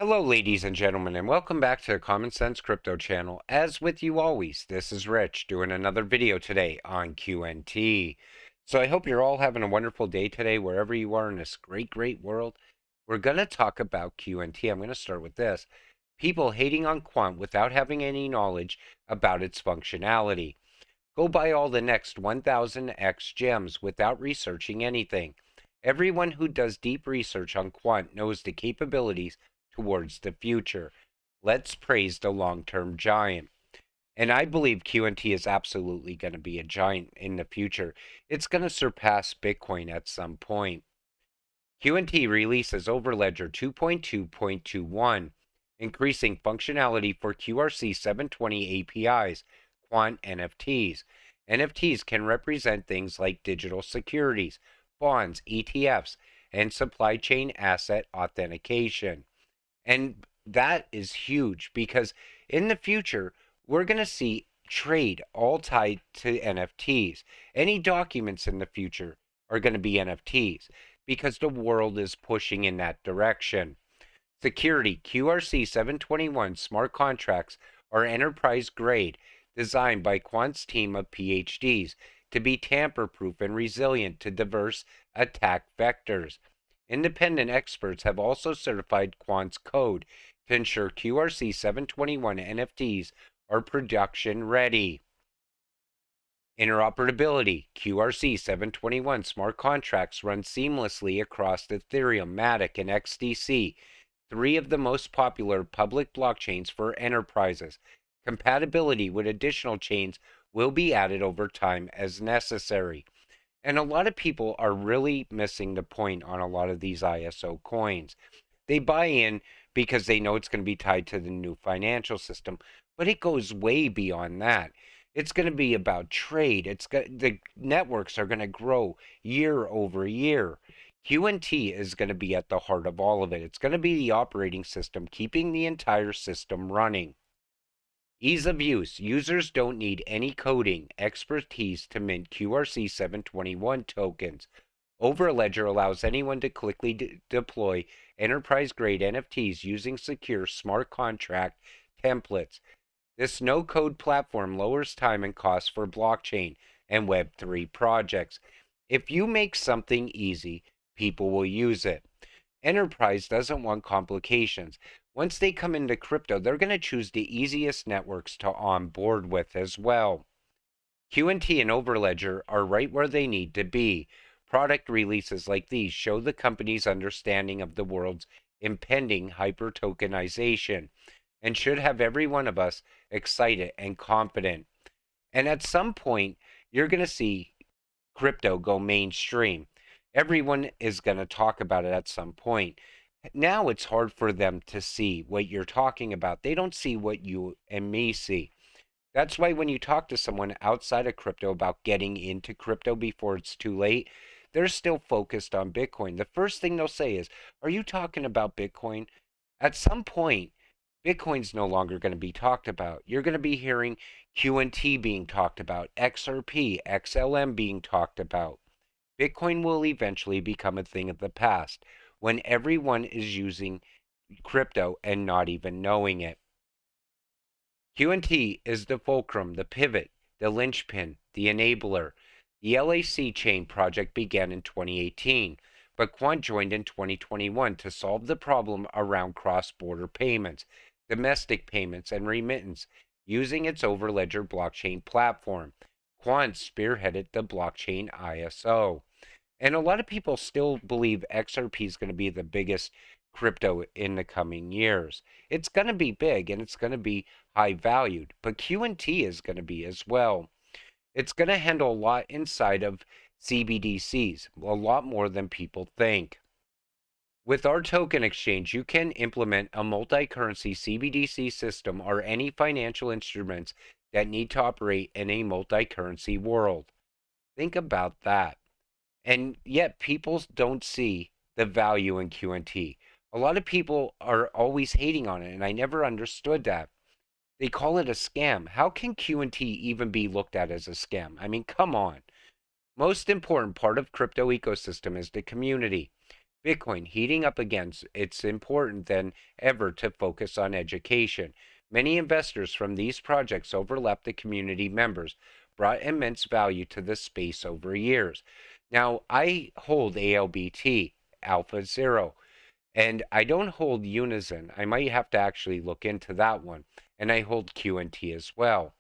Hello, ladies and gentlemen, and welcome back to the Common Sense Crypto channel. As with you always, this is Rich doing another video today on QNT. So I hope you're all having a wonderful day today, wherever you are in this great world. We're going to talk about QNT. I'm going to start with this. People hating on Quant without having any knowledge about its functionality. Go buy all the next 1000x gems without researching anything. Everyone who does deep research on Quant knows the capabilities towards the future. Let's praise the long-term giant. And I believe QNT is absolutely going to be a giant in the future. It's going to surpass Bitcoin at some point. QNT releases Overledger 2.2.21, increasing functionality for QRC-720 APIs, Quant NFTs. NFTs can represent things like digital securities, bonds, ETFs, and supply chain asset authentication. And that is huge because in the future, we're going to see trade all tied to NFTs. Any documents in the future are going to be NFTs because the world is pushing in that direction. Security QRC-721 smart contracts are enterprise grade, designed by Quant's team of PhDs to be tamper-proof and resilient to diverse attack vectors. Independent experts have also certified Quant's code to ensure QRC-721 NFTs are production ready. Interoperability QRC-721 smart contracts run seamlessly across Ethereum, Matic, and XDC, three of the most popular public blockchains for enterprises. Compatibility with additional chains will be added over time as necessary. And a lot of people are really missing the point on a lot of these ISO coins. They buy in because they know it's going to be tied to the new financial system, but it goes way beyond that. It's going to be about trade. The networks are going to grow year over year. QNT is going to be at the heart of all of it. It's going to be the operating system, keeping the entire system running. Ease of use. Users don't need any coding expertise to mint QRC-721 tokens. Overledger allows anyone to quickly deploy enterprise-grade NFTs using secure smart contract templates. This no-code platform lowers time and cost for blockchain and Web3 projects. If you make something easy, people will use it. Enterprise doesn't want complications. Once they come into crypto, they're going to choose the easiest networks to onboard with as well. QNT and Overledger are right where they need to be. Product releases like these show the company's understanding of the world's impending hyper-tokenization and should have every one of us excited and confident. And at some point, you're going to see crypto go mainstream. Everyone is going to talk about it at some point. Now it's hard for them to see what you're talking about. They don't see what you and me see. That's why when you talk to someone outside of crypto about getting into crypto before it's too late, they're still focused on Bitcoin. The first thing they'll say is, "Are you talking about Bitcoin?" At some point, Bitcoin's no longer going to be talked about. You're going to be hearing QNT being talked about, XRP, XLM being talked about. Bitcoin will eventually become a thing of the past when everyone is using crypto and not even knowing it. QNT is the fulcrum, the pivot, the linchpin, the enabler. The LAC chain project began in 2018, but Quant joined in 2021 to solve the problem around cross-border payments, domestic payments, and remittance using its Overledger blockchain platform. Quant spearheaded the blockchain ISO. And a lot of people still believe XRP is going to be the biggest crypto in the coming years. It's going to be big and it's going to be high valued, but QNT is going to be as well. It's going to handle a lot inside of CBDCs, a lot more than people think. With our token exchange, you can implement a multi-currency CBDC system or any financial instruments that need to operate in a multi-currency world. Think about that. And yet people don't see the value in QNT. A lot of people are always hating on it, and I never understood that. They call it a scam. How can QNT even be looked at as a scam? I mean, come on. Most important part of crypto ecosystem is the community. Bitcoin heating up again. It's important than ever to focus on education. Many investors from these projects overlap the community members, brought immense value to the space over years. Now, I hold ALBT, Alpha Zero, and I don't hold Unison. I might have to actually look into that one. And I hold QNT as well.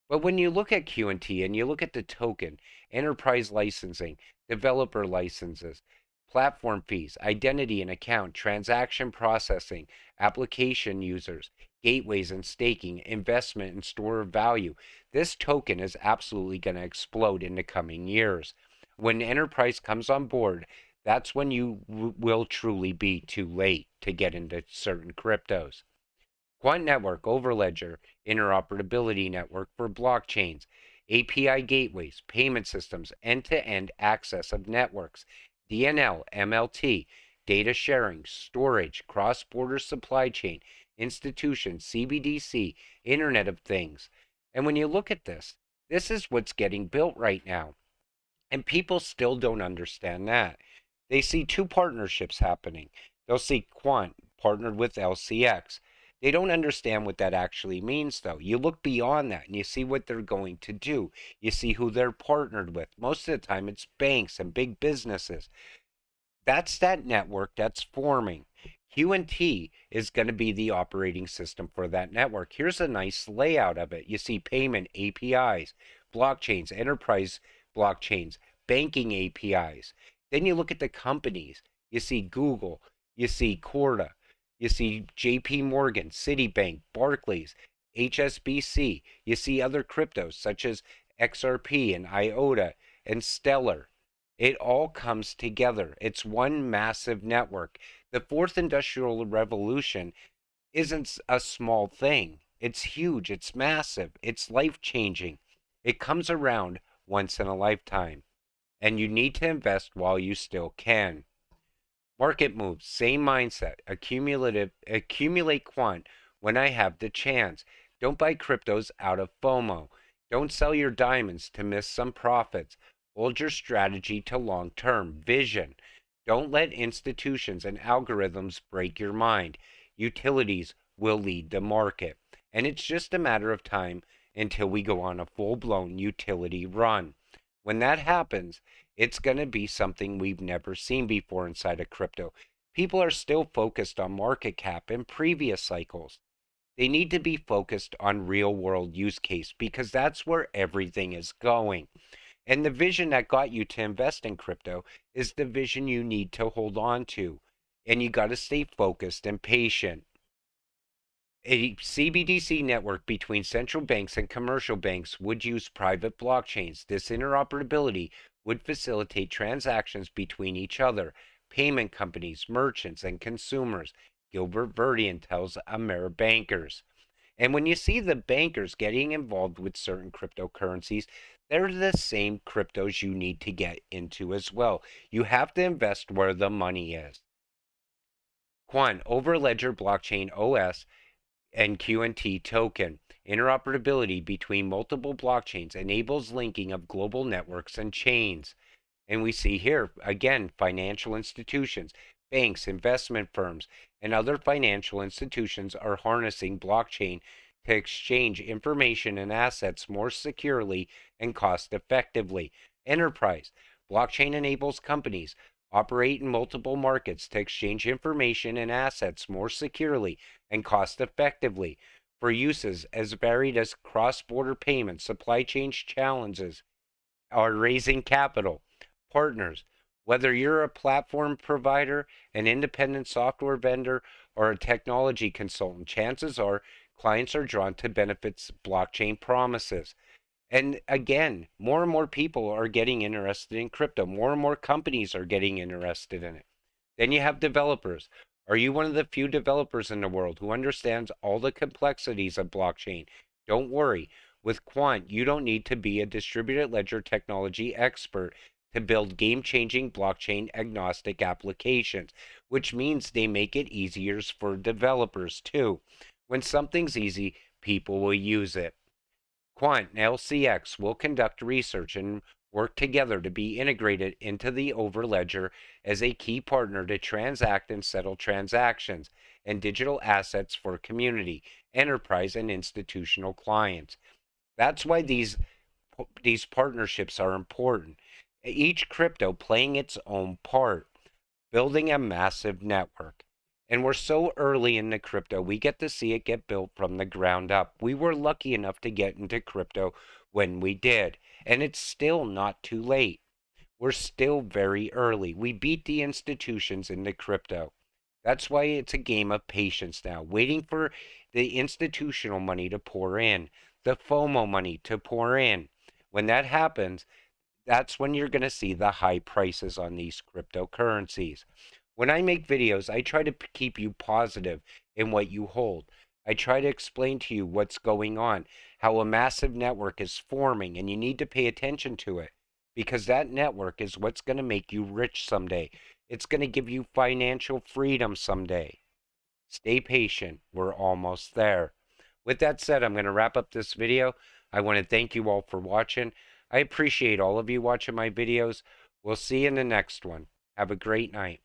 But when you look at QNT and you look at the token, enterprise licensing, developer licenses, platform fees, identity and account, transaction processing, application users, gateways and staking, investment and store of value, this token is absolutely going to explode in the coming years. When enterprise comes on board, that's when you will truly be too late to get into certain cryptos. Quant Network, Overledger, interoperability network for blockchains, API gateways, payment systems, end-to-end access of networks, DNL, MLT, data sharing, storage, cross-border supply chain, institutions, CBDC, Internet of Things. And when you look at this is what's getting built right now. And people still don't understand that. They see two partnerships happening. They'll see Quant partnered with LCX. They don't understand what that actually means, though. You look beyond that and you see what they're going to do. You see who they're partnered with. Most of the time, it's banks and big businesses. That's that network that's forming. QNT is going to be the operating system for that network. Here's a nice layout of it. You see payment APIs, blockchains, enterprise blockchains, banking APIs. Then you look at the companies. You see Google, you see Corda, you see JP Morgan, Citibank, Barclays, HSBC. You see other cryptos such as XRP and IOTA and Stellar. It all comes together. It's one massive network. The fourth industrial revolution isn't a small thing. It's huge. It's massive. It's life changing. It comes around once in a lifetime. And you need to invest while you still can. Market moves, same mindset. Accumulate quant when I have the chance. Don't buy cryptos out of FOMO. Don't sell your diamonds to miss some profits. Hold your strategy to long-term vision. Don't let institutions and algorithms break your mind. Utilities will lead the market. And it's just a matter of time until we go on a full-blown utility run. When that happens, it's going to be something we've never seen before inside of crypto. People are still focused on market cap in previous cycles. They need to be focused on real world use case because that's where everything is going. And the vision that got you to invest in crypto is the vision you need to hold on to. And you got to stay focused and patient. A CBDC network between central banks and commercial banks would use private blockchains. This interoperability would facilitate transactions between each other, payment companies, merchants, and consumers, Gilbert Verdian tells Ameribankers. And when you see the bankers getting involved with certain cryptocurrencies, they're the same cryptos you need to get into as well. You have to invest where the money is. Quant, Overledger Blockchain OS, and QNT token. Interoperability between multiple blockchains enables linking of global networks and chains. And we see here, again, financial institutions, banks, investment firms, and other financial institutions are harnessing blockchain to exchange information and assets more securely and cost effectively. Enterprise. Blockchain enables companies operate in multiple markets to exchange information and assets more securely and cost effectively for uses as varied as cross-border payments, supply chain challenges, or raising capital. Partners. Whether you're a platform provider, an independent software vendor, or a technology consultant, chances are clients are drawn to benefits blockchain promises. And again, more and more people are getting interested in crypto. More and more companies are getting interested in it. Then you have developers. Are you one of the few developers in the world who understands all the complexities of blockchain? Don't worry. With Quant, you don't need to be a distributed ledger technology expert to build game-changing blockchain agnostic applications, which means they make it easier for developers too. When something's easy, people will use it. Quant and LCX will conduct research and work together to be integrated into the Overledger as a key partner to transact and settle transactions and digital assets for community, enterprise, and institutional clients. That's why these partnerships are important. Each crypto playing its own part, building a massive network. And we're so early in the crypto, we get to see it get built from the ground up. We were lucky enough to get into crypto when we did, and it's still not too late. We're still very early. We beat the institutions into crypto. That's why it's a game of patience now, waiting for the institutional money to pour in, the FOMO money to pour in. When that happens, that's when you're going to see the high prices on these cryptocurrencies. When I make videos, I try to keep you positive in what you hold. I try to explain to you what's going on, how a massive network is forming, and you need to pay attention to it because that network is what's going to make you rich someday. It's going to give you financial freedom someday. Stay patient. We're almost there. With that said, I'm going to wrap up this video. I want to thank you all for watching. I appreciate all of you watching my videos. We'll see you in the next one. Have a great night.